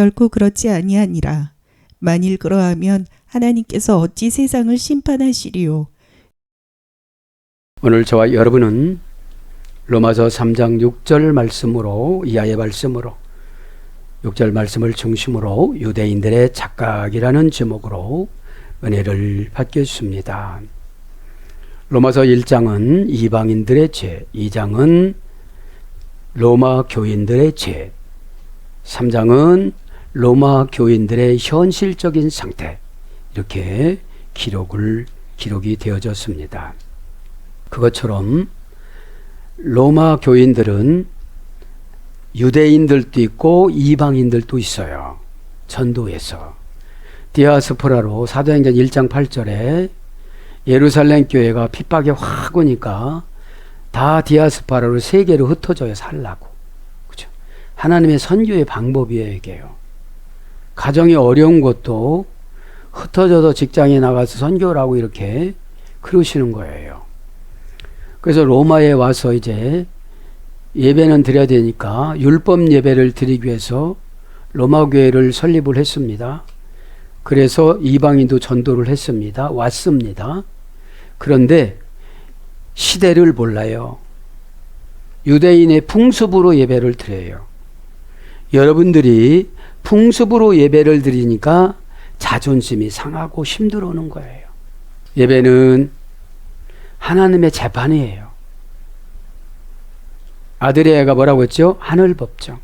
결코 그렇지 아니하니라. 만일 그러하면 하나님께서 어찌 세상을 심판하시리요. 오늘 저와 여러분은 로마서 3장 6절 말씀으로, 이하의 말씀으로, 6절 말씀을 중심으로 유대인들의 착각이라는 제목으로 은혜를 받겠습니다. 로마서 1장은 이방인들의 죄, 2장은 로마 교인들의 죄, 3장은 로마 교인들의 현실적인 상태, 이렇게 기록이 되어졌습니다. 그것처럼 로마 교인들은 유대인들도 있고 이방인들도 있어요. 전도에서 디아스포라로 사도행전 1장 8절에 예루살렘 교회가 핍박이 확 오니까 다 디아스포라로 세계로 흩어져요. 살라고. 그죠? 하나님의 선교의 방법이에요, 이게요. 가정이 어려운 것도 흩어져서 직장에 나가서 선교라고 이렇게 그러시는 거예요. 그래서 로마에 와서 이제 예배는 드려야 되니까 율법 예배를 드리기 위해서 로마 교회를 설립을 했습니다. 그래서 이방인도 전도를 했습니다. 왔습니다. 그런데 시대를 몰라요. 유대인의 풍습으로 예배를 드려요. 여러분들이 풍습으로 예배를 드리니까 자존심이 상하고 힘들어오는 거예요. 예배는 하나님의 재판이에요. 아드레아가 뭐라고 했죠? 하늘 법정.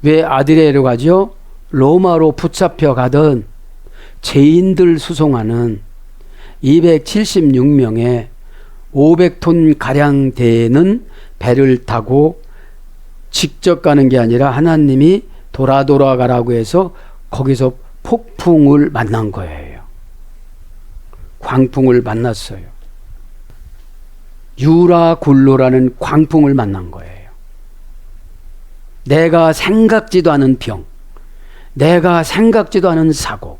왜 아드레아로 가죠? 로마로 붙잡혀 가던 죄인들 수송하는 276명의 500톤 가량 되는 배를 타고 직접 가는 게 아니라 하나님이 돌아가라고 해서 거기서 폭풍을 만난 거예요. 광풍을 만났어요. 유라굴로라는 광풍을 만난 거예요. 내가 생각지도 않은 병, 내가 생각지도 않은 사고,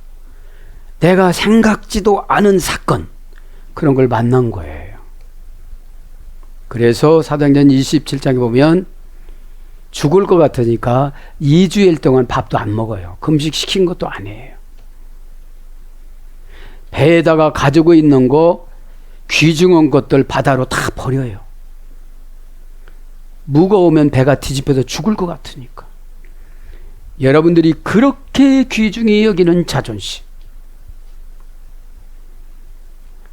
내가 생각지도 않은 사건, 그런 걸 만난 거예요. 그래서 사도행전 27장에 보면 죽을 것 같으니까 2주일 동안 밥도 안 먹어요. 금식시킨 것도 아니에요. 배에다가 가지고 있는 거, 귀중한 것들 바다로 다 버려요. 무거우면 배가 뒤집혀서 죽을 것 같으니까. 여러분들이 그렇게 귀중히 여기는 자존심.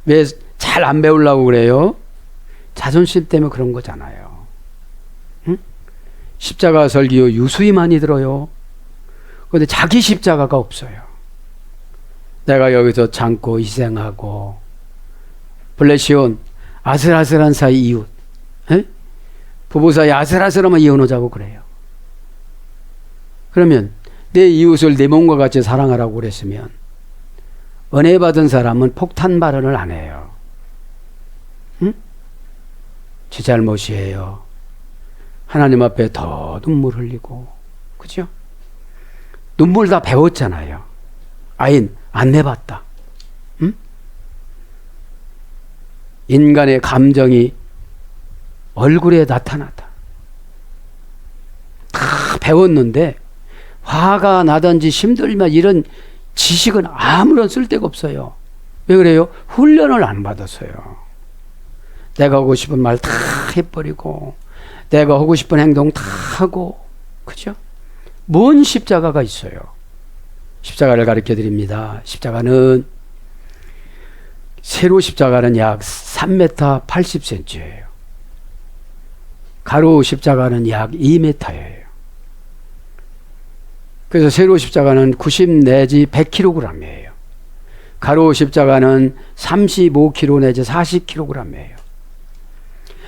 왜 잘 안 배우려고 그래요? 자존심 때문에 그런 거잖아요. 응? 십자가 설교 유수히 많이 들어요. 그런데 자기 십자가가 없어요. 내가 여기서 참고 희생하고 블레시온 아슬아슬한 사이 이웃, 에? 부부 사이 아슬아슬하면 이혼하자고 그래요. 그러면 내 이웃을 내 몸과 같이 사랑하라고 그랬으면 은혜 받은 사람은 폭탄 발언을 안 해요. 응? 제 잘못이에요. 하나님 앞에 더 눈물 흘리고, 그죠? 눈물 다 배웠잖아요. 아인 안 내봤다. 응? 인간의 감정이 얼굴에 나타나다. 다 배웠는데 화가 나든지 힘들면 이런 지식은 아무런 쓸데가 없어요. 왜 그래요? 훈련을 안 받았어요. 내가 하고 싶은 말 다 해버리고 내가 하고 싶은 행동 다 하고, 그죠? 뭔 십자가가 있어요? 십자가를 가르쳐 드립니다. 십자가는 세로 십자가는 약 3m 80cm예요. 가로 십자가는 약 2m예요. 그래서 세로 십자가는 90 내지 100kg이에요. 가로 십자가는 35kg 내지 40kg이에요.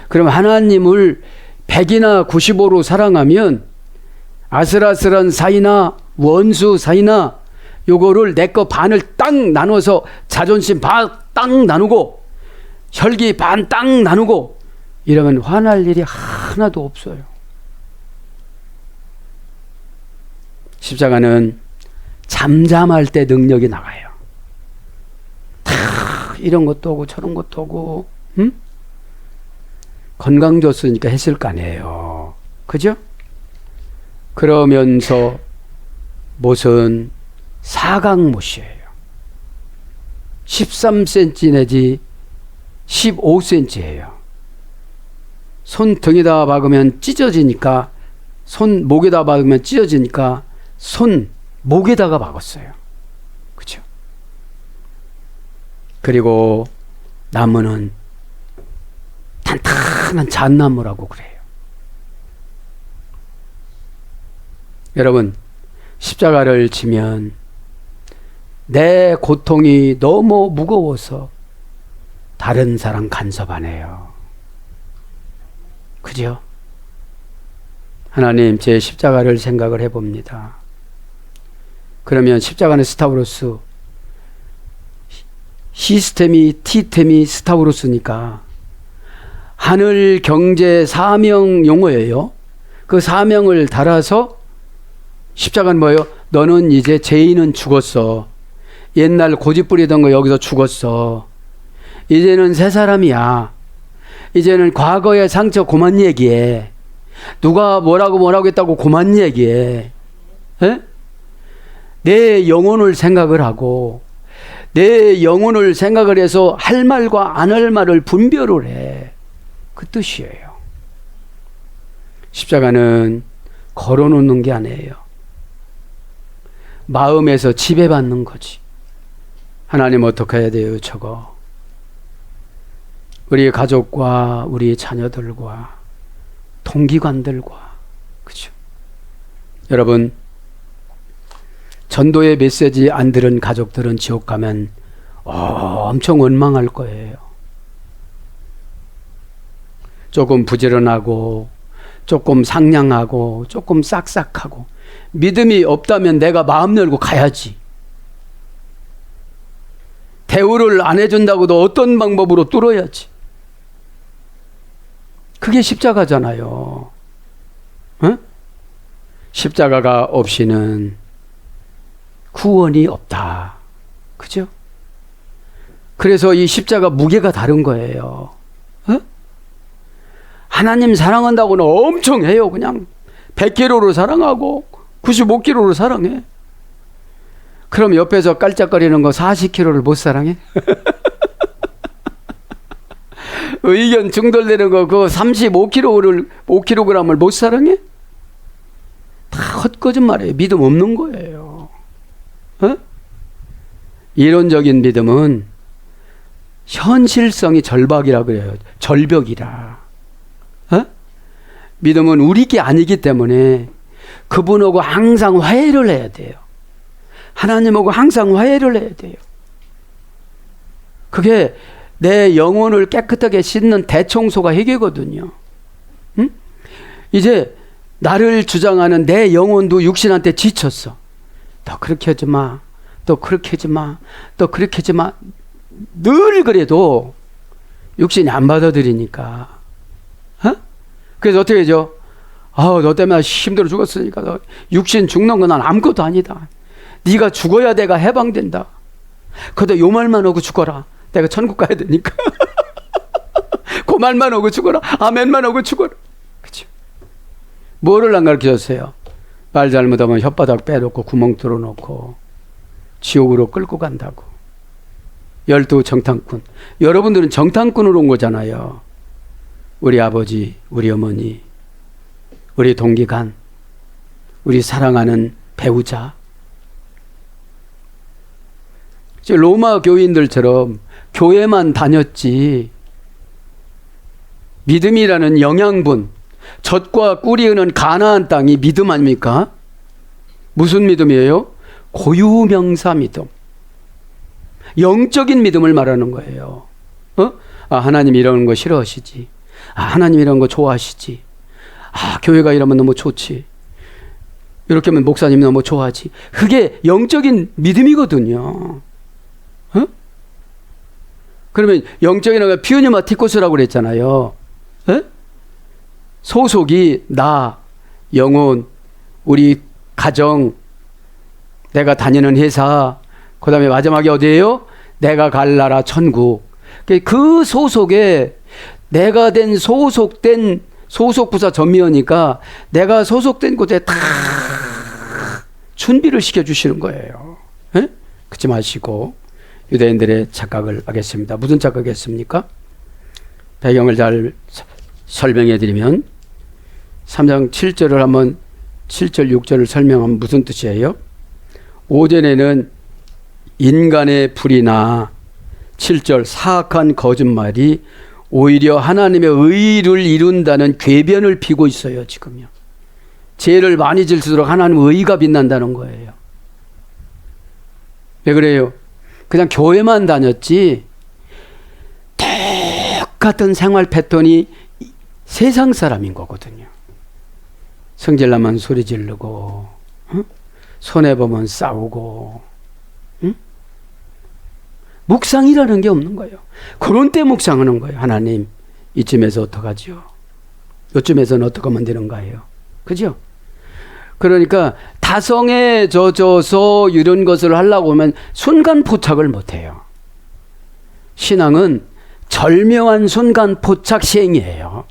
그럼 하나님을 100이나 95로 사랑하면 아슬아슬한 사이나 원수 사이나 요거를 내 거 반을 딱 나눠서 자존심 반 딱 나누고 혈기 반 딱 나누고 이러면 화날 일이 하나도 없어요. 십자가는 잠잠할 때 능력이 나가요. 다 이런 것도 하고 저런 것도 하고, 응? 건강 줬으니까 했을 거 아니에요. 그죠? 그러면서 못은 사각못이에요. 13cm 내지 15cm예요. 손 등에다 박으면 찢어지니까, 손 목에다 박으면 찢어지니까 손 목에다가 박았어요. 그렇죠? 그리고 나무는 탄탄한 잣나무라고 그래요. 여러분, 십자가를 지면 내 고통이 너무 무거워서 다른 사람 간섭 안 해요. 그죠? 하나님, 제 십자가를 생각을 해봅니다. 그러면 십자가는 스타우로스, 시스템이 티템이 스타우로스니까 하늘 경제 사명 용어예요. 그 사명을 달아서 십자가는 뭐예요? 너는 이제 죄인은 죽었어. 옛날 고집 부리던 거 여기서 죽었어. 이제는 새 사람이야. 이제는 과거의 상처 그만 얘기해. 누가 뭐라고 했다고 그만 얘기해. 에? 내 영혼을 생각을 하고 내 영혼을 생각을 해서 할 말과 안 할 말을 분별을 해. 그 뜻이에요. 십자가는 걸어놓는 게 아니에요. 마음에서 지배받는 거지. 하나님 어떻게 해야 돼요? 저거. 우리 가족과 우리 자녀들과 동기관들과, 그죠? 여러분, 전도의 메시지 안 들은 가족들은 지옥 가면 엄청 원망할 거예요. 조금 부지런하고 조금 상냥하고 조금 싹싹하고 믿음이 없다면 내가 마음 열고 가야지. 대우를 안 해준다고도 어떤 방법으로 뚫어야지. 그게 십자가잖아요. 어? 십자가가 없이는 구원이 없다. 그죠? 그래서 이 십자가 무게가 다른 거예요. 어? 하나님 사랑한다고는 엄청 해요. 그냥 100km로 사랑하고 95km로 사랑해. 그럼 옆에서 깔짝거리는 거 40km를 못 사랑해? 의견 중돌되는 거 그거 5kg을 못 사랑해? 다 헛거짓말이에요. 믿음 없는 거예요. 어? 이론적인 믿음은 현실성이 절박이라 그래요. 절벽이라. 어? 믿음은 우리 게 아니기 때문에 그분하고 항상 화해를 해야 돼요. 하나님하고 항상 화해를 해야 돼요. 그게 내 영혼을 깨끗하게 씻는 대청소가 해결거든요. 응? 이제 나를 주장하는 내 영혼도 육신한테 지쳤어. 너 그렇게 하지 마. 또 그렇게 하지 마. 또 그렇게 하지 마. 늘 그래도 육신이 안 받아들이니까. 어? 그래서 어떻게 하죠? 너 때문에 힘들어 죽었으니까 너 육신 죽는 건 난 아무것도 아니다. 네가 죽어야 내가 해방된다. 그래도 요 말만 하고 죽어라. 내가 천국 가야 되니까. 그 말만 하고 죽어라. 아멘만 하고 죽어라. 그렇죠? 뭐를 안 가르쳐줬어요? 말 잘못하면 혓바닥 빼놓고 구멍 뚫어놓고 지옥으로 끌고 간다고. 12 정탐꾼. 여러분들은 정탐꾼으로 온 거잖아요. 우리 아버지, 우리 어머니, 우리 동기간, 우리 사랑하는 배우자. 로마 교인들처럼 교회만 다녔지 믿음이라는 영양분, 젖과 꿀이 흐는 가나안 땅이 믿음 아닙니까? 무슨 믿음이에요? 고유명사 믿음. 영적인 믿음을 말하는 거예요. 하나님 이런 거 싫어하시지. 하나님 이런 거 좋아하시지. 교회가 이러면 너무 좋지. 이렇게 하면 목사님 너무 좋아하지. 그게 영적인 믿음이거든요. 그러면 영적인 피우니마티코스라고 그랬잖아요. 소속이 나, 영혼, 우리 가정, 내가 다니는 회사, 그 다음에 마지막에 어디예요? 내가 갈 나라 천국. 그 소속에 내가 된 소속부사 전미여니까 내가 소속된 곳에 다 준비를 시켜주시는 거예요. 예? 그렇지 마시고 유대인들의 착각을 하겠습니다. 무슨 착각했습니까? 배경을 잘 설명해 드리면 3장 7절을 한번 7절 6절을 설명하면 무슨 뜻이에요? 오전에는 인간의 불이나 7절 사악한 거짓말이 오히려 하나님의 의를 이룬다는 궤변을 피고 있어요. 지금요. 죄를 많이 질수록 하나님의 의가 빛난다는 거예요. 왜 그래요? 그냥 교회만 다녔지 똑같은 생활 패턴이 세상 사람인 거거든요. 성질나면 소리 지르고, 손해보면 싸우고, 묵상이라는 게 없는 거예요. 그런 때 묵상하는 거예요. 하나님, 이쯤에서 어떡하지요? 이쯤에서는 어떻게 하면 되는가요? 그죠? 그러니까 다성에 젖어서 이런 것을 하려고 하면 순간 포착을 못해요. 신앙은 절묘한 순간 포착 시행이에요.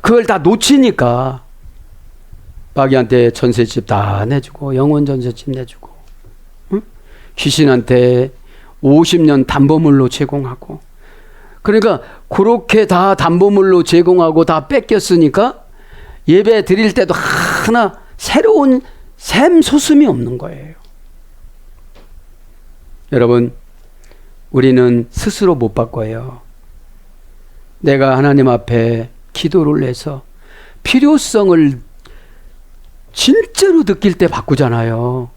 그걸 다 놓치니까 마귀한테 전셋집 다 내주고 영혼 전셋집 내주고 귀신한테 50년 담보물로 제공하고 그러니까 그렇게 다 담보물로 제공하고 다 뺏겼으니까 예배 드릴 때도 하나 새로운 샘솟음이 없는 거예요. 여러분 우리는 스스로 못 바꿔요. 내가 하나님 앞에 기도를 해서 필요성을 진짜로 느낄 때 바꾸잖아요.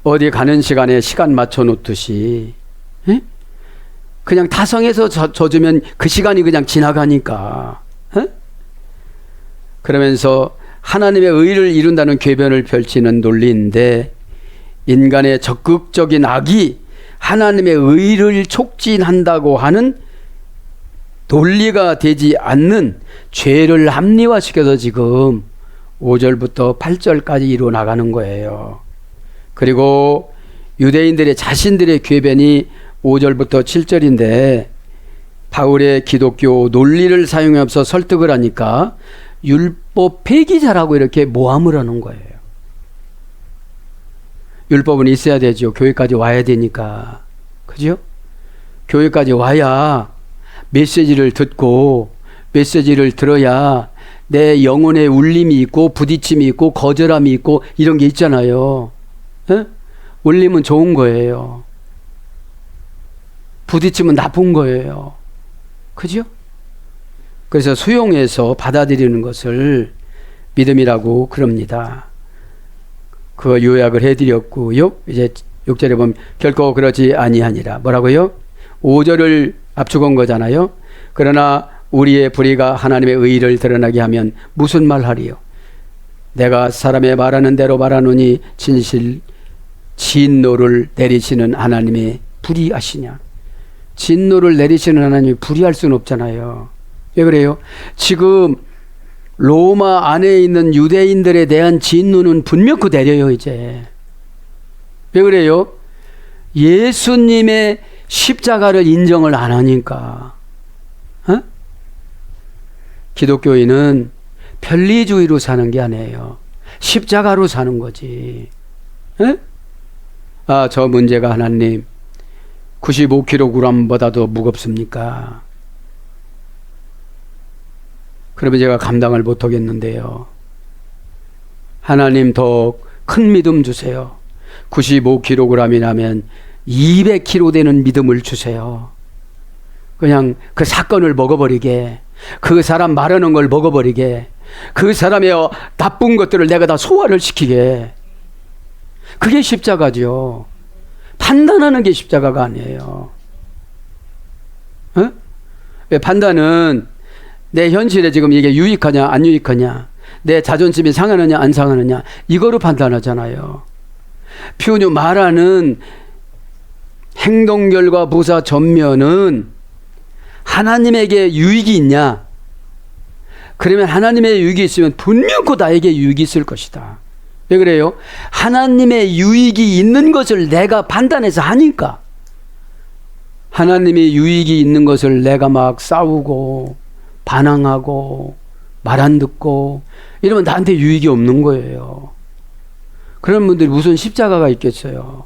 어디 가는 시간에 시간 맞춰 놓듯이 그냥 타성에서 젖으면 그 시간이 그냥 지나가니까 그러면서 하나님의 의를 이룬다는 궤변을 펼치는 논리인데 인간의 적극적인 악이 하나님의 의를 촉진한다고 하는 논리가 되지 않는 죄를 합리화시켜서 지금 5절부터 8절까지 이루어 나가는 거예요. 그리고 유대인들의 자신들의 궤변이 5절부터 7절인데 바울의 기독교 논리를 사용해서 설득을 하니까 율법 폐기자라고 이렇게 모함을 하는 거예요. 율법은 있어야 되죠. 교회까지 와야 되니까. 그죠? 교회까지 와야 메시지를 듣고 메시지를 들어야 내 영혼의 울림이 있고 부딪힘이 있고 거절함이 있고 이런 게 있잖아요. 에? 울림은 좋은 거예요. 부딪힘은 나쁜 거예요. 그죠? 그래서 수용해서 받아들이는 것을 믿음이라고 그럽니다. 그 요약을 해드렸고요. 이제 6절에 보면 결코 그러지 아니하니라. 뭐라고요? 5절을 압축한 거잖아요. 그러나 우리의 불의가 하나님의 의를 드러나게 하면 무슨 말 하리요? 내가 사람의 말하는 대로 말하노니 진노를 내리시는 하나님의 불의하시냐? 진노를 내리시는 하나님이 불의할 수는 없잖아요. 왜 그래요? 지금 로마 안에 있는 유대인들에 대한 진노는 분명히 내려요. 이제 왜 그래요? 예수님의 십자가를 인정을 안 하니까. 기독교인은 편리주의로 사는 게 아니에요. 십자가로 사는 거지. 저 문제가 하나님 95kg보다도 무겁습니까? 그러면 제가 감당을 못하겠는데요. 하나님 더 큰 믿음 주세요. 95kg이라면 200kg 되는 믿음을 주세요. 그냥 그 사건을 먹어버리게, 그 사람 말하는 걸 먹어버리게, 그 사람의 나쁜 것들을 내가 다 소화를 시키게. 그게 십자가죠. 판단하는 게 십자가가 아니에요. 왜 판단은 내 현실에 지금 이게 유익하냐 안 유익하냐, 내 자존심이 상하느냐 안 상하느냐, 이거로 판단하잖아요. 표뉴 말하는 행동 결과 부사 전면은 하나님에게 유익이 있냐? 그러면 하나님의 유익이 있으면 분명히 나에게 유익이 있을 것이다. 왜 그래요? 하나님의 유익이 있는 것을 내가 판단해서 하니까. 하나님의 유익이 있는 것을 내가 막 싸우고 반항하고 말 안 듣고 이러면 나한테 유익이 없는 거예요. 그런 분들이 무슨 십자가가 있겠어요?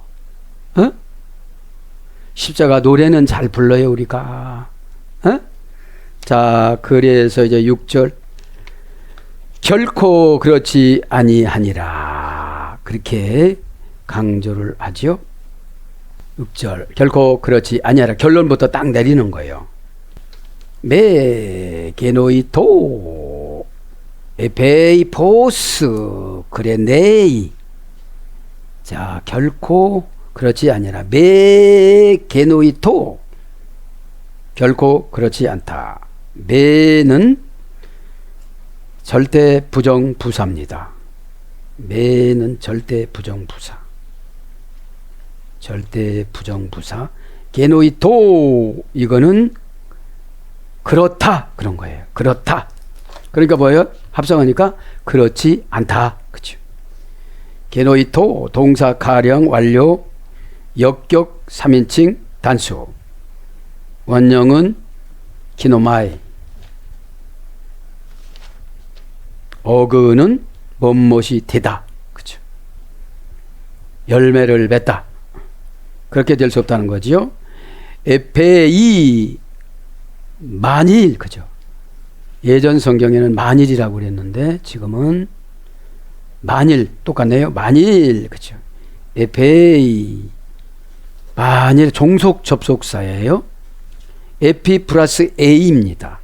어? 십자가 노래는 잘 불러요, 우리가. 어? 자, 그래서 이제 6절. 결코 그렇지 아니하니라. 그렇게 강조를 하죠. 6절. 결코 그렇지 아니하라. 결론부터 딱 내리는 거예요. 메 게노이토 에페이포스 그레네이. 자, 결코 그렇지 아니라 메 게노이토. 결코 그렇지 않다. 메는 절대 부정부사입니다. 메는 절대 부정부사. 절대 부정부사. 게노이토 이거는 그렇다 그런 거예요. 그렇다. 그러니까 뭐예요? 합성하니까 그렇지 않다. 그렇죠? 게노이토 동사 가령 완료 역격 3인칭 단수. 원형은 키노마이. 어근은 뭐뭇이 되다. 그렇죠? 열매를 맺다. 그렇게 될 수 없다는 거지요. 에페이 만일. 그죠? 예전 성경에는 만일이라고 그랬는데 지금은 만일 똑같네요. 만일. 그죠? 에페이 만일 종속 접속사예요. 에피 플러스 A입니다.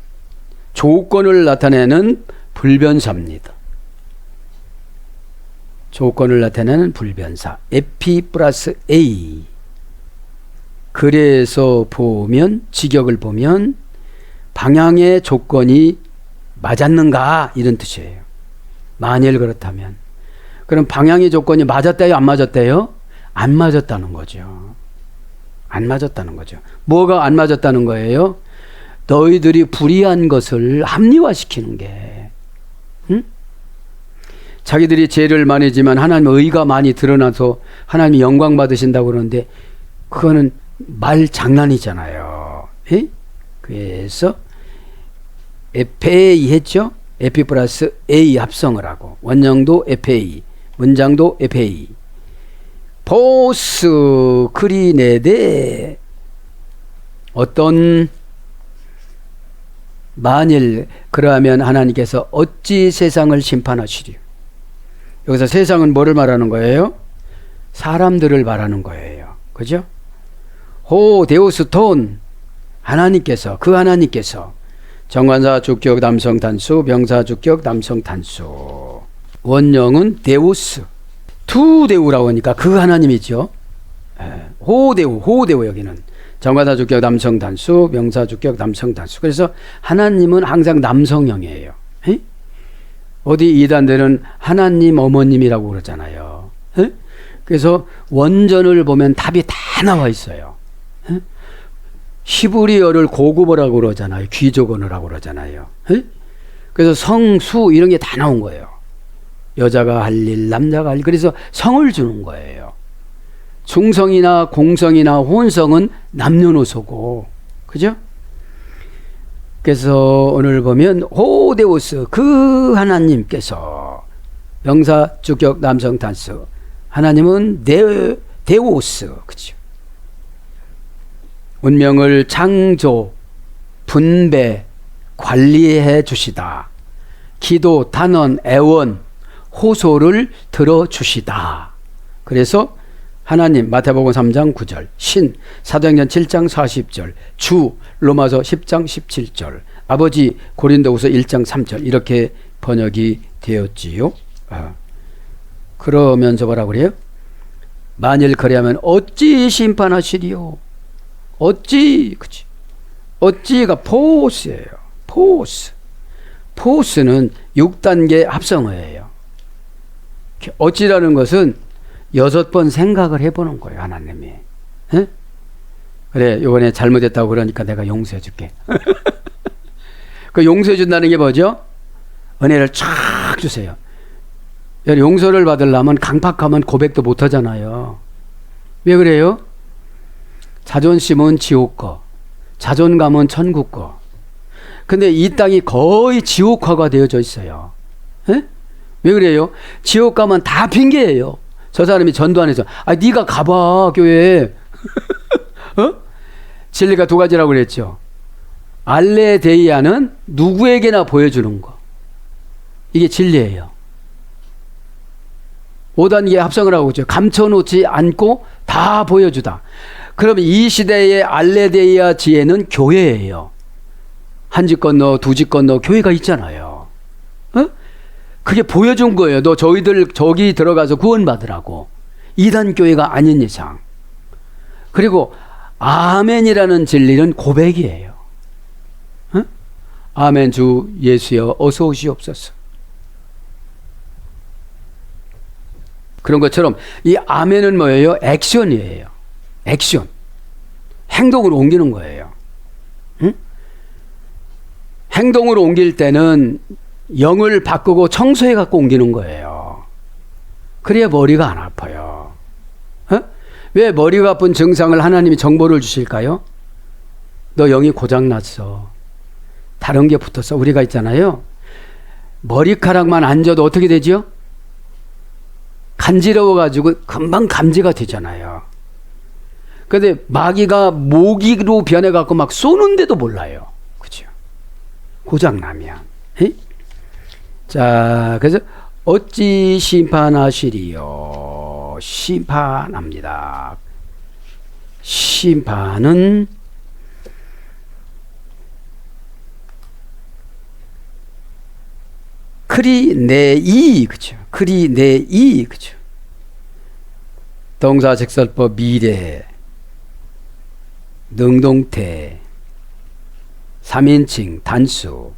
조건을 나타내는 불변사입니다. 조건을 나타내는 불변사. 에피 플러스 A. 그래서 보면 직역을 보면 방향의 조건이 맞았는가 이런 뜻이에요. 만일 그렇다면. 그럼 방향의 조건이 맞았대요? 안 맞았대요? 안 맞았다는 거죠. 안 맞았다는 거죠. 뭐가 안 맞았다는 거예요? 너희들이 불의한 것을 합리화시키는 게. 응? 자기들이 죄를 많이 지만 하나님의 의가 많이 드러나서 하나님이 영광 받으신다고 그러는데 그거는 말 장난이잖아요. 에? 그래서 에페이 했죠? 에피 플러스 A 합성을 하고 원형도 에페이 문장도 에페이. 보스 크리네데 어떤 만일 그러하면 하나님께서 어찌 세상을 심판하시리요. 여기서 세상은 뭐를 말하는 거예요? 사람들을 말하는 거예요. 그죠? 호 데우스톤 하나님께서 그 하나님께서 정관사 주격 남성 단수 명사 주격 남성 단수 원형은 데우스 투 데우라고 하니까 그 하나님이죠. 호데우 여기는 정관사 주격 남성 단수 명사 주격 남성 단수. 그래서 하나님은 항상 남성형이에요. 에? 어디 이단들은 하나님 어머님이라고 그러잖아요. 에? 그래서 원전을 보면 답이 다 나와 있어요. 에? 히브리어를 고급어라고 그러잖아요. 귀족 언어라고 그러잖아요. 에? 그래서 성수 이런 게 다 나온 거예요. 여자가 할 일, 남자가 할 일. 그래서 성을 주는 거예요. 중성이나 공성이나 혼성은 남녀노소고. 그죠? 그래서 오늘 보면 호데우스 그 하나님께서 명사 주격 남성 단수 하나님은 데우스. 그죠? 운명을 창조, 분배, 관리해 주시다. 기도, 단언, 애원, 호소를 들어주시다. 그래서 하나님 마태복음 3장 9절, 신 사도행전 7장 40절, 주 로마서 10장 17절, 아버지 고린도후서 1장 3절 이렇게 번역이 되었지요. 그러면서 뭐라고 그래요? 만일 그리하면 어찌 심판하시리요? 어찌, 그치? 어찌가 포스예요. 포스. 포스는 6단계 합성어예요. 어찌라는 것은 6번 생각을 해보는 거예요, 하나님이. 에? 그래, 이번에 잘못했다고 그러니까 내가 용서해 줄게. 그 용서해 준다는 게 뭐죠? 은혜를 쫙 주세요. 용서를 받으려면 강팍하면 고백도 못 하잖아요. 왜 그래요? 자존심은 지옥 거, 자존감은 천국 거. 근데 이 땅이 거의 지옥화가 되어져 있어요. 에? 왜 그래요? 지옥 가면 다 핑계예요. 저 사람이 전도 안 해서. 아, 네가 가봐 교회. 어? 진리가 두 가지라고 그랬죠. 알레데이아는 누구에게나 보여주는 거. 이게 진리예요. 5단계 합성을 하고 있죠. 감춰놓지 않고 다 보여주다. 그러면 이 시대의 알레데이아 지혜는 교회예요. 한 집 건너 두 집 건너 교회가 있잖아요. 어? 그게 보여준 거예요. 너 저희들 저기 들어가서 구원받으라고. 이단 교회가 아닌 이상. 그리고 아멘이라는 진리는 고백이에요. 어? 아멘 주 예수여 어서 오시옵소서. 그런 것처럼 이 아멘은 뭐예요? 액션이에요. 액션. 행동으로 옮기는 거예요. 응? 행동으로 옮길 때는 영을 바꾸고 청소해 갖고 옮기는 거예요. 그래야 머리가 안 아파요. 어? 왜 머리가 아픈 증상을 하나님이 정보를 주실까요? 너 영이 고장났어. 다른 게 붙었어. 우리가 있잖아요. 머리카락만 앉아도 어떻게 되죠? 간지러워가지고 금방 감지가 되잖아요. 근데 마귀가 모기로 변해갖고 막 쏘는데도 몰라요. 그죠? 고장나면. 에이? 자, 그래서 어찌 심판하시리요? 심판합니다. 심판은 크리네이, 그죠? 크리네이, 그죠? 동사직설법 미래, 능동태, 3인칭 단수,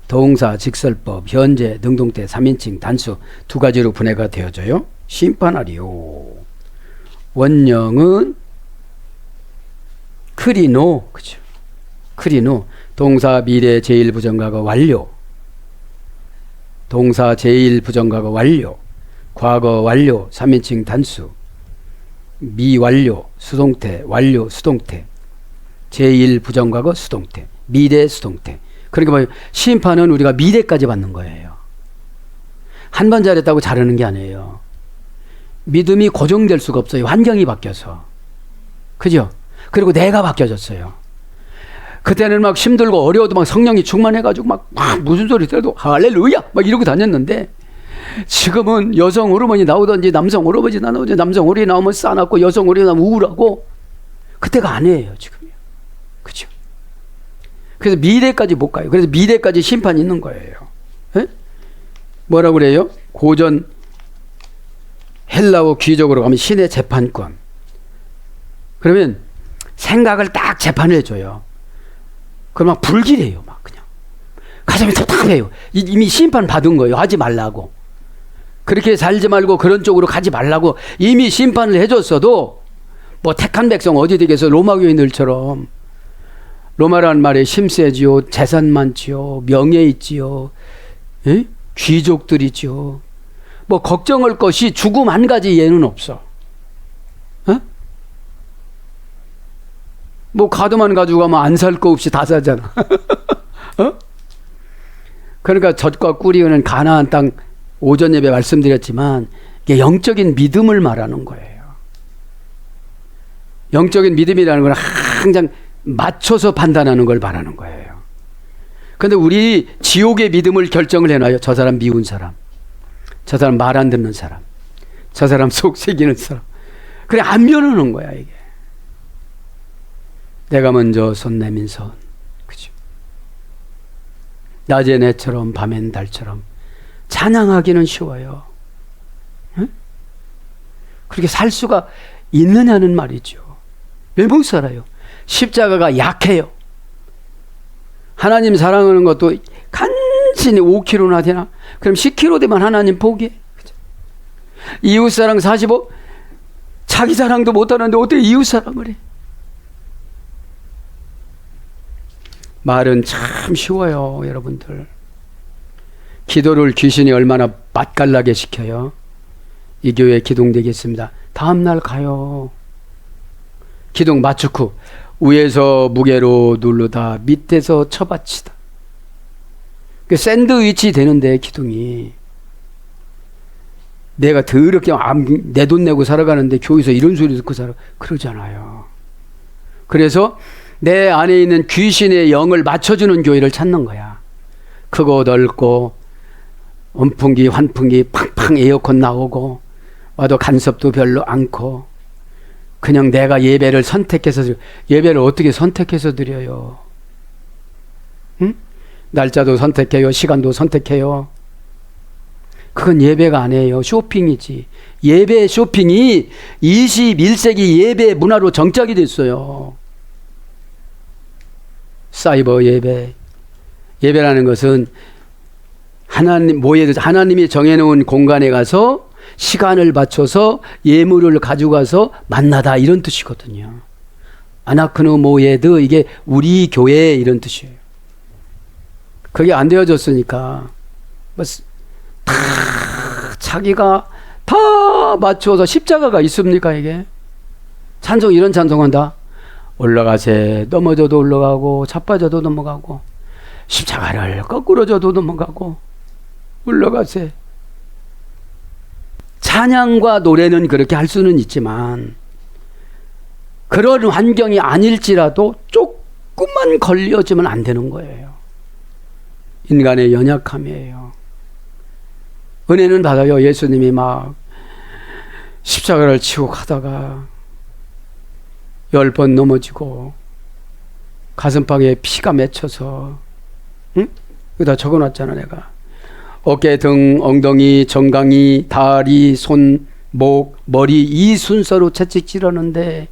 동사직설법 현재, 능동태, 3인칭 단수 두 가지로 분해가 되어져요. 심판하리요. 원형은 크리노, 그죠? 크리노, 동사 미래 제1부정과거 완료, 동사 제1부정과거 완료, 과거 완료, 3인칭 단수, 미완료, 수동태, 완료, 수동태, 제1부정과거 수동태, 미래 수동태. 그러니까 뭐 심판은 우리가 미래까지 받는 거예요. 한 번 잘했다고 잘하는 게 아니에요. 믿음이 고정될 수가 없어요. 환경이 바뀌어서. 그죠? 그리고 내가 바뀌어졌어요. 그때는 막 힘들고 어려워도 막 성령이 충만해가지고 막 무슨 소리 들어도 할렐루야 막 이러고 다녔는데, 지금은 여성 호르몬이 나오든지 남성 호르몬이 나오든지 남성 호르몬이 나오면 싸납고 여성 호르몬이 나오면 우울하고, 그때가 아니에요 지금이요. 그죠? 그래서 미래까지 못 가요. 그래서 미래까지 심판이 있는 거예요. 에? 뭐라고 그래요? 고전 헬라어 귀족으로 가면 신의 재판권. 그러면 생각을 딱 재판을 해줘요. 그럼 막 불길해요. 막 그냥 가슴이 답답해요. 이미 심판 받은 거예요. 하지 말라고. 그렇게 살지 말고 그런 쪽으로 가지 말라고 이미 심판을 해줬어도, 뭐 택한 백성 어디 되겠어. 로마 교인들처럼. 로마라는 말에 힘세지요, 재산 많지요, 명예 있지요, 에? 귀족들이지요. 뭐 걱정할 것이 죽음 한 가지 예는 없어. 어? 뭐 가도만 가지고 가면 안 살 거 없이 다 사잖아. 어? 그러니까 젖과 꿀이 흐르는 가나안 땅, 오전 예배 말씀드렸지만 이게 영적인 믿음을 말하는 거예요. 영적인 믿음이라는 건 항상 맞춰서 판단하는 걸 말하는 거예요. 그런데 우리 지옥의 믿음을 결정을 해놔요. 저 사람 미운 사람, 저 사람 말 안 듣는 사람, 저 사람 속 새기는 사람. 그래 안 변하는 거야 이게. 내가 먼저 손 내민 손, 그죠? 낮엔 해처럼 밤엔 달처럼 찬양하기는 쉬워요. 응? 그렇게 살 수가 있느냐는 말이죠. 왜 못 살아요? 십자가가 약해요. 하나님 사랑하는 것도 간신히 5kg나 되나? 그럼 10kg 되면 하나님 포기해. 그죠? 이웃사랑 45? 자기 사랑도 못하는데 어떻게 이웃사랑을 해? 말은 참 쉬워요, 여러분들. 기도를 귀신이 얼마나 맛깔나게 시켜요. 이 교회 기둥되겠습니다. 다음날 가요. 기둥 맞추고 위에서 무게로 누르다 밑에서 쳐받치다. 그 샌드위치 되는데 기둥이. 내가 더럽게 내 돈 내고 살아가는데 교회에서 이런 소리 듣고 그러잖아요. 그래서 내 안에 있는 귀신의 영을 맞춰주는 교회를 찾는 거야. 크고 넓고 온풍기 환풍기 팡팡 에어컨 나오고 와도 간섭도 별로 않고 그냥 내가 예배를 선택해서 예배를 어떻게 선택해서 드려요? 응? 날짜도 선택해요. 시간도 선택해요. 그건 예배가 아니에요. 쇼핑이지. 예배 쇼핑이 21세기 예배 문화로 정착이 됐어요. 사이버 예배. 예배라는 것은 하나님이 정해놓은 공간에 가서 시간을 맞춰서 예물을 가져가서 만나다 이런 뜻이거든요. 아나크노 모예드 이게 우리 교회 이런 뜻이에요. 그게 안 되어졌으니까 다 자기가 다 맞춰서 십자가가 있습니까 이게? 찬송 이런 찬송한다. 올라가세 넘어져도 올라가고 자빠져도 넘어가고 십자가를 거꾸로 져도 넘어가고 올라가세. 찬양과 노래는 그렇게 할 수는 있지만 그런 환경이 아닐지라도 조금만 걸려지면 안 되는 거예요. 인간의 연약함이에요. 은혜는 받아요. 예수님이 막 십자가를 치고 가다가 10번 넘어지고 가슴팍에 피가 맺혀서 응? 여기다 적어놨잖아 내가. 어깨, 등, 엉덩이, 정강이, 다리, 손, 목, 머리 이 순서로 채찍 찌르는데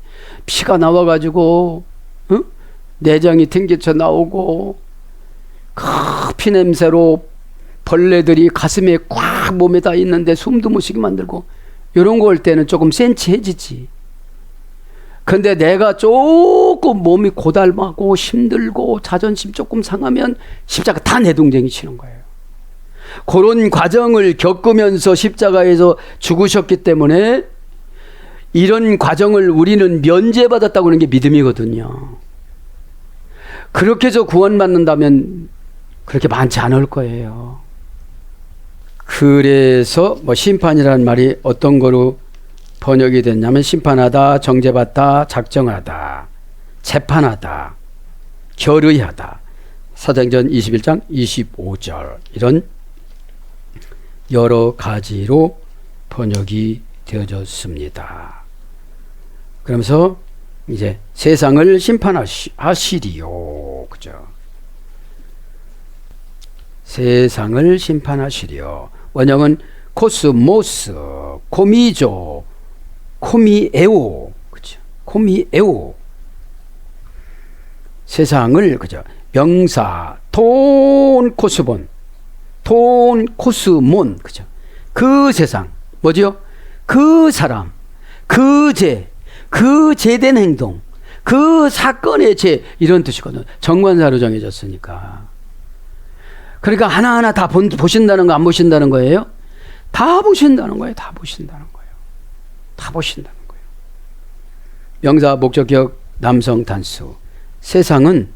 피가 나와가지고 응? 내장이 튕겨쳐 나오고 그 피냄새로 벌레들이 가슴에 꽉 몸에 다 있는데 숨도 못 쉬게 만들고 이런 거 올 때는 조금 센치해지지. 근데 내가 조금 몸이 고달마고 힘들고 자존심 조금 상하면 십자가 다 내동댕이 치는 거예요. 그런 과정을 겪으면서 십자가에서 죽으셨기 때문에 이런 과정을 우리는 면제받았다고 하는 게 믿음이거든요. 그렇게 해서 구원받는다면 그렇게 많지 않을 거예요. 그래서 심판이라는 말이 어떤 거로 번역이 됐냐면 심판하다, 정죄받다, 작정하다, 재판하다, 결의하다. 사도행전 21장 25절 이런 여러 가지로 번역이 되어졌습니다. 그러면서 이제 세상을 심판하시리요. 그죠? 세상을 심판하시리요. 원형은 코스모스, 코미조, 코미에오. 그죠? 코미에오. 세상을, 그죠? 명사, 톤 코스본, 톤 코스몬. 그죠? 그 세상. 뭐죠? 그 사람, 그 죄, 그 죄된 행동, 그 사건의 죄. 이런 뜻이거든요. 정관사로 정해졌으니까. 그러니까 하나하나 다 보신다는 거 안 보신다는 거예요? 다 보신다는 거예요. 다 보신다는 거예요. 다 보신다는 거예요. 명사, 목적격, 남성, 단수. 세상은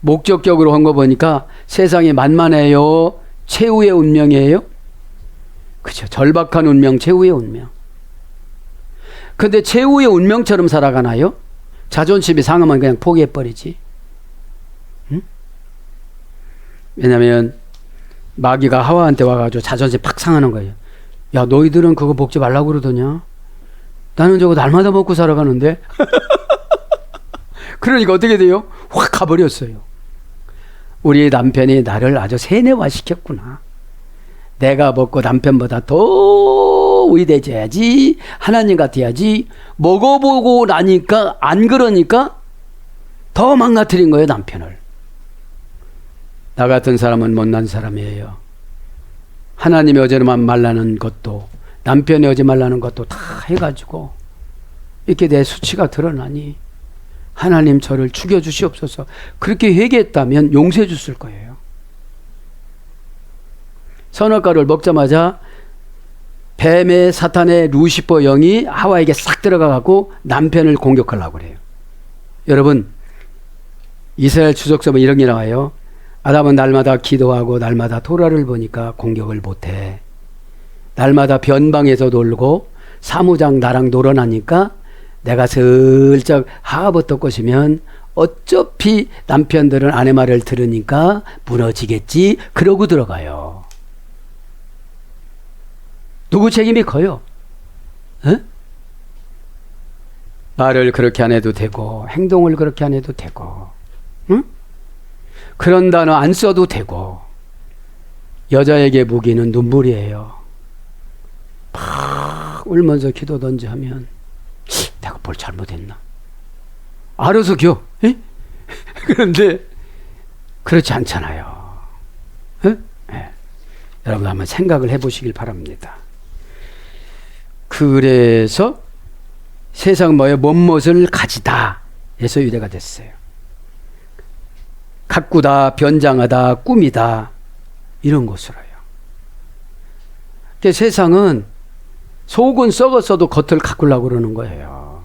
목적격으로 한 거 보니까 세상이 만만해요? 최후의 운명이에요? 그렇죠. 절박한 운명, 최후의 운명. 근데 최후의 운명처럼 살아가나요? 자존심이 상하면 그냥 포기해버리지. 응? 왜냐면 마귀가 하와한테 와가지고 자존심 팍 상하는 거예요. 야, 너희들은 그거 먹지 말라고 그러더냐? 나는 저거 날마다 먹고 살아가는데? 그러니까 어떻게 돼요? 확 가버렸어요. 우리 남편이 나를 아주 세뇌화시켰구나. 내가 먹고 남편보다 더 위대해져야지, 하나님 같아야지. 먹어보고 나니까 안 그러니까 더 망가뜨린 거예요, 남편을. 나 같은 사람은 못난 사람이에요. 하나님이 어제만 말라는 것도 남편이 어제 말라는 것도 다 해가지고 이렇게 내 수치가 드러나니 하나님 저를 죽여주시옵소서. 그렇게 회개했다면 용서해 줬을 거예요. 선악과를 먹자마자 뱀의 사탄의 루시퍼 영이 하와에게 싹 들어가고 남편을 공격하려고 그래요. 여러분, 이스라엘 추적서에 이런 게 나와요. 아담은 날마다 기도하고 날마다 토라를 보니까 공격을 못해. 날마다 변방에서 놀고 사무장 나랑 놀아나니까 내가 슬쩍 하부터 것이면 어차피 남편들은 아내 말을 들으니까 무너지겠지 그러고 들어가요. 누구 책임이 커요? 에? 말을 그렇게 안 해도 되고 행동을 그렇게 안 해도 되고, 응? 그런 단어 안 써도 되고. 여자에게 무기는 눈물이에요. 팍 울면서 기도든지 하면 내가 뭘 잘못했나? 알아서 겨. 에? 그런데 그렇지 않잖아요. 에? 에. 여러분 한번 생각을 해보시길 바랍니다. 그래서 세상 뭐에 못못을 가지다 해서 유래가 됐어요. 가꾸다, 변장하다, 꾸미다 이런 것으로요. 그러니까 세상은 속은 썩었어도 겉을 가꾸려고 그러는 거예요.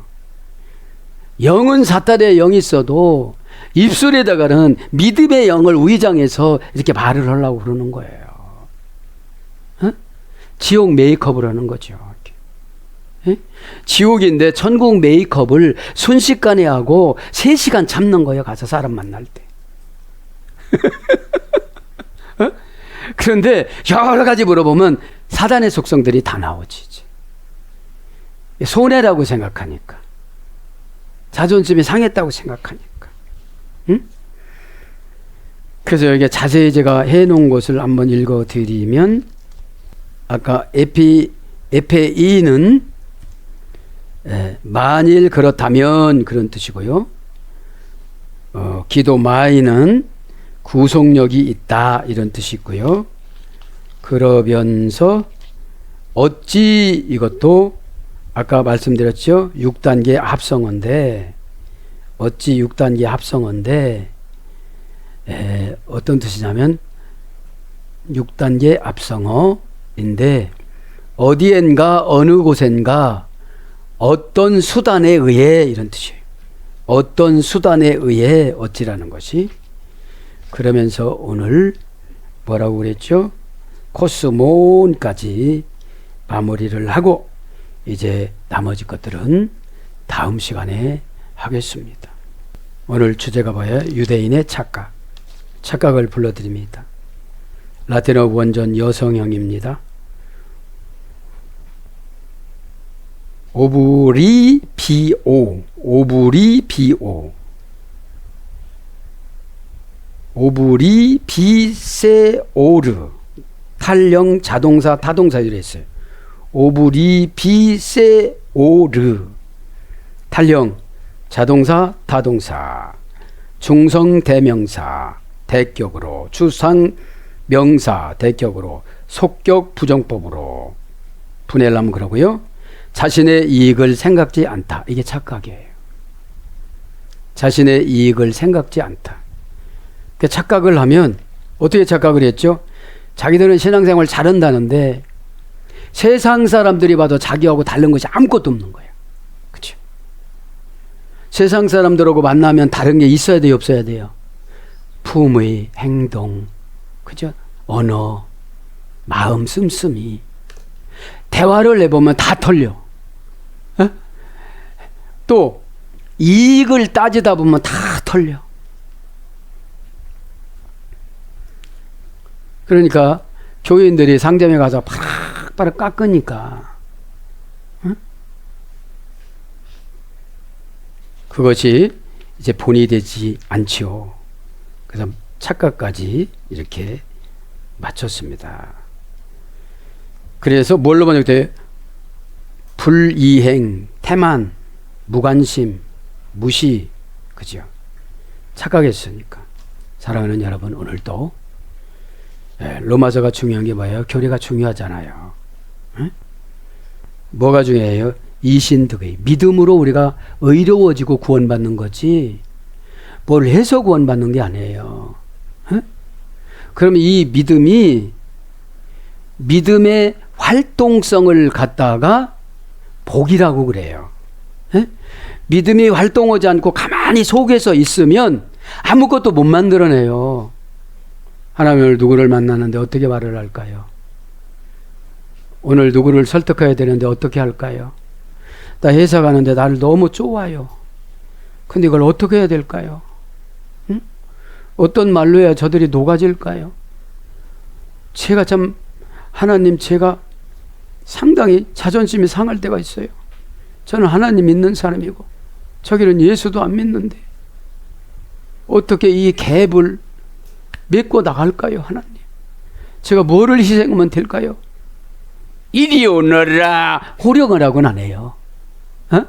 영은 사탄의 영이 있어도 입술에다가는 믿음의 영을 위장해서 이렇게 말을 하려고 그러는 거예요. 어? 지옥 메이크업을 하는 거죠. 에? 지옥인데 천국 메이크업을 순식간에 하고 3시간 잡는 거예요. 가서 사람 만날 때. 어? 그런데 여러 가지 물어보면 사단의 속성들이 다 나오지. 손해라고 생각하니까, 자존심이 상했다고 생각하니까. 응? 그래서 여기 자세히 제가 해놓은 것을 한번 읽어드리면, 아까 에페이는 만일 그렇다면 그런 뜻이고요. 기도마이는 구속력이 있다 이런 뜻이 있고요. 그러면서 어찌 이것도 아까 말씀드렸죠. 6단계 합성어인데, 어찌 6단계 합성어인데 어떤 뜻이냐면 6단계 합성어인데 어디엔가 어느 곳엔가 어떤 수단에 의해 이런 뜻이에요. 어떤 수단에 의해 어찌라는 것이. 그러면서 오늘 뭐라고 그랬죠? 코스몬까지 마무리를 하고 이제 나머지 것들은 다음 시간에 하겠습니다. 오늘 주제가 뭐예요? 유대인의 착각. 착각을 불러드립니다. 라틴어 원전 여성형입니다. 오브리비오, 오브리비오, 오브리비세오르. 탈령 자동사 타동사 이랬어요. 오브리비세오르. 탈령 자동사 타동사, 중성 대명사 대격으로, 추상 명사 대격으로, 속격 부정법으로 분해를 하면 그러고요. 자신의 이익을 생각지 않다. 이게 착각이에요. 자신의 이익을 생각지 않다. 그 착각을 하면 어떻게 착각을 했죠? 자기들은 신앙생활 잘한다는데 세상 사람들이 봐도 자기하고 다른 것이 아무것도 없는 거예요. 그렇죠? 세상 사람들하고 만나면 다른 게 있어야 돼요, 없어야 돼요? 품의, 행동, 그죠? 언어, 마음 씀씀이. 대화를 해보면 다 털려. 어? 또 이익을 따지다 보면 다 털려. 그러니까 교인들이 상점에 가서 파락파락 깎으니까, 어? 그것이 이제 본이 되지 않지요. 그래서 착각까지 이렇게 맞췄습니다. 그래서 뭘로 번역돼요? 불이행, 태만, 무관심, 무시, 그죠? 착각했으니까. 사랑하는 여러분, 오늘도 로마서가 중요한 게 뭐예요? 교리가 중요하잖아요. 응? 뭐가 중요해요? 이신득의 믿음으로 우리가 의로워지고 구원받는 거지 뭘 해서 구원받는 게 아니에요. 응? 그러면 이 믿음이 믿음의 활동성을 갖다가 복이라고 그래요. 에? 믿음이 활동하지 않고 가만히 속에서 있으면 아무것도 못 만들어내요. 하나님을 누구를 만나는데 어떻게 말을 할까요? 오늘 누구를 설득해야 되는데 어떻게 할까요? 나 회사 가는데 나를 너무 쪼아요. 근데 이걸 어떻게 해야 될까요? 응? 어떤 말로 해야 저들이 녹아질까요? 제가 참 하나님, 제가 상당히 자존심이 상할 때가 있어요. 저는 하나님 믿는 사람이고 저기는 예수도 안 믿는데 어떻게 이 갭을 메꿔 나갈까요? 하나님, 제가 뭐를 희생하면 될까요? 이리 오너라 호령을 하고는 안 해요. 어?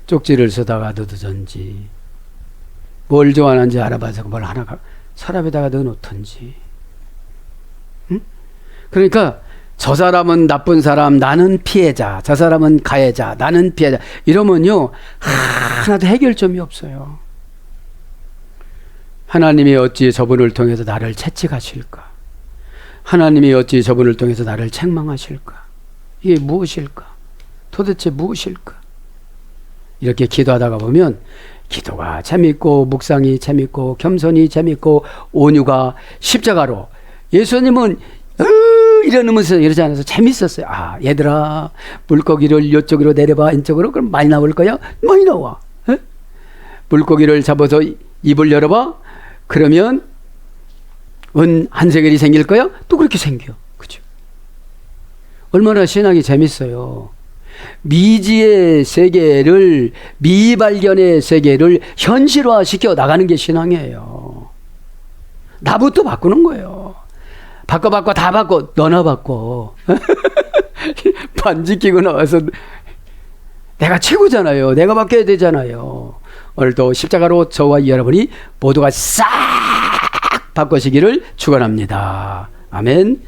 쪽지를 쓰다가 넣어두든지, 뭘 좋아하는지 알아봐서 뭘 하나 서랍에다가 넣어놓든지. 응? 그러니까 저 사람은 나쁜 사람, 나는 피해자, 저 사람은 가해자, 나는 피해자, 이러면요 하나도 해결점이 없어요. 하나님이 어찌 저분을 통해서 나를 채찍하실까? 하나님이 어찌 저분을 통해서 나를 책망하실까? 이게 무엇일까? 도대체 무엇일까? 이렇게 기도하다가 보면 기도가 재밌고 묵상이 재밌고 겸손이 재밌고 온유가 십자가로, 예수님은 이러면서 이러지 않아서 재밌었어요. 아, 얘들아, 물고기를 이쪽으로 내려봐. 이쪽으로. 그럼 많이 나올 거야? 많이 나와. 에? 물고기를 잡아서 입을 열어봐. 그러면 은 한세겔이 생길 거야? 또 그렇게 생겨. 그죠? 얼마나 신앙이 재밌어요. 미지의 세계를, 미발견의 세계를 현실화시켜 나가는 게 신앙이에요. 나부터 바꾸는 거예요. 바꿔 다 바꿔. 너나 바꿔. 반지 끼고 나와서 내가 최고잖아요. 내가 바뀌어야 되잖아요. 오늘도 십자가로 저와 여러분이 모두가 싹 바꾸시기를 축원합니다. 아멘.